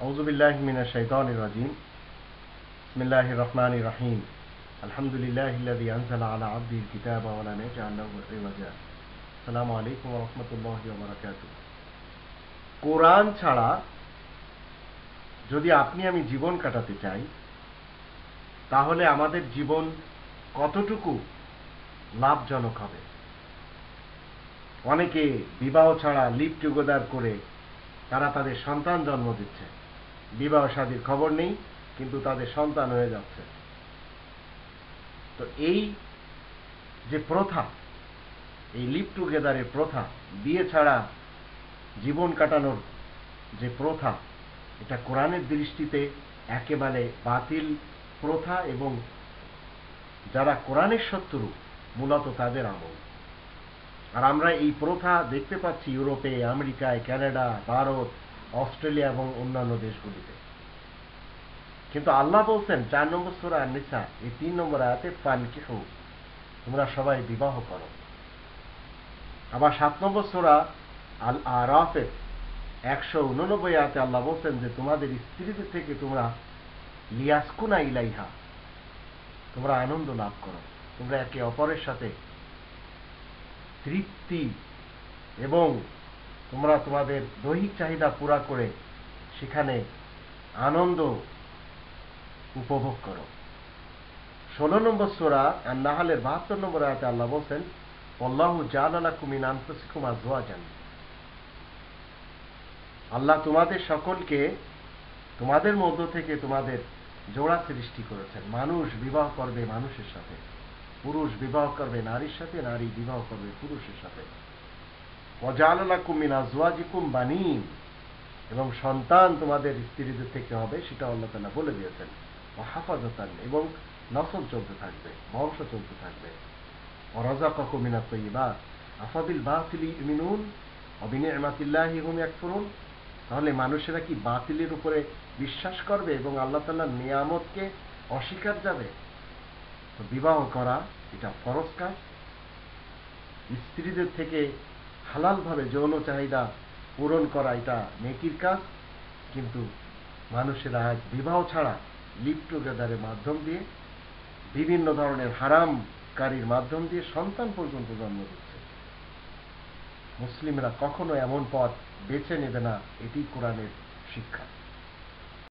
আউযু বিল্লাহি মিনাশ শাইতানির রাজিম। বিসমিল্লাহির রহমানির রহিম। আলহামদুলিল্লাহিল্লাযী আনজালা আলা আবদিহিল কিতাবা ওয়া লাম ইয়াজআল লাহু ইওয়াজা। আসসালামু আলাইকুম ওয়া রাহমাতুল্লাহি ওয়া বারাকাতুহু। কোরআন ছাড়া যদি আপনি আমি জীবন কাটাতে চাই, তাহলে আমাদের জীবন কতটুকু লাভজনক হবে? অনেকে বিবাহ ছাড়া লিভ টুগেদার করে তারা তাদের সন্তান জন্ম দিচ্ছে। বিবাহ শাদীর খবর নেই, কিন্তু তাদের সন্তান হয়ে যাচ্ছে। তো এই যে প্রথা, এই লিভ টুগেদারের প্রথা, বিয়ে ছাড়া জীবন কাটানোর যে প্রথা, এটা কোরআনের দৃষ্টিতে একেবারে বাতিল প্রথা, এবং যারা কোরআনের শত্রু মূলত তাদের আমল। আর আমরা এই প্রথা দেখতে পাচ্ছি ইউরোপে, আমেরিকায়, কানাডা, ভারত, অস্ট্রেলিয়া এবং অন্যান্য দেশগুলিতে। কিন্তু আল্লাহ বলছেন 4 নম্বর সূরা আন-নিসা এই 3 নম্বর আয়াতে, ফানকিহু, তোমরা সবাই বিবাহ করো। আবার 7 নম্বর সূরা আল আরাফের 189 আয়াতে আল্লাহ বলছেন যে তোমাদের স্ত্রীদের থেকে তোমরা লিয়াসকুনা ইলাইহা, তোমরা আনন্দ লাভ করো, তোমরা একে অপরের সাথে তৃপ্তি এবং তোমরা তোমাদের দৈহিক চাহিদা পুরা করে সেখানে আনন্দ উপভোগ করো। 16 নম্বর সূরা আন-নাহলের 72 নম্বর আয়াতে আল্লাহ বলেন, আল্লাহু জাআলা লাকুম মিন আনফুসিকুম আজওয়াজান, আল্লাহ তোমাদের সকলকে তোমাদের মধ্য থেকে তোমাদের জোড়া সৃষ্টি করেছেন। মানুষ বিবাহ করবে মানুষের সাথে, পুরুষ বিবাহ করবে নারীর সাথে, নারী বিবাহ করবে পুরুষের সাথে। ওয়া জাআলা লাকুম মিন আজওয়াজিকুম বানিন, এবং সন্তান তোমাদের স্ত্রীদের থেকে হবে, সেটা আল্লাহ তাআলা বলে দিয়েছেন। ওয়া হাফাজাতান, এবং নসল চলতে থাকবে, বংশ চলতে থাকবে। ওয়া রাযাকাকুম মিনাত তাইয়্যিবাত আফাবিল বাতিলি ইউমিনুন ওয়া বিনি'মাতিল্লাহি হুম ইয়াকফুরুন। তাহলে মানুষেরা কি বাতিলের উপরে বিশ্বাস করবে এবং আল্লাহ তাআলার নিয়ামতকে অস্বীকার যাবে? তো বিবাহ করা এটা ফরজ কাজ। স্ত্রীদের থেকে হালালভাবে যৌন চাহিদা পূরণ করা এটা নেকির কাজ। কিন্তু মানুষেরা আজ বিবাহ ছাড়া লিভ টুগেদারের মাধ্যম দিয়ে, বিভিন্ন ধরনের হারাম কারীর মাধ্যম দিয়ে সন্তান পর্যন্ত জন্ম দিচ্ছে। মুসলিমরা কখনো এমন পথ বেছে নেবে না, এটি কোরআনের শিক্ষা।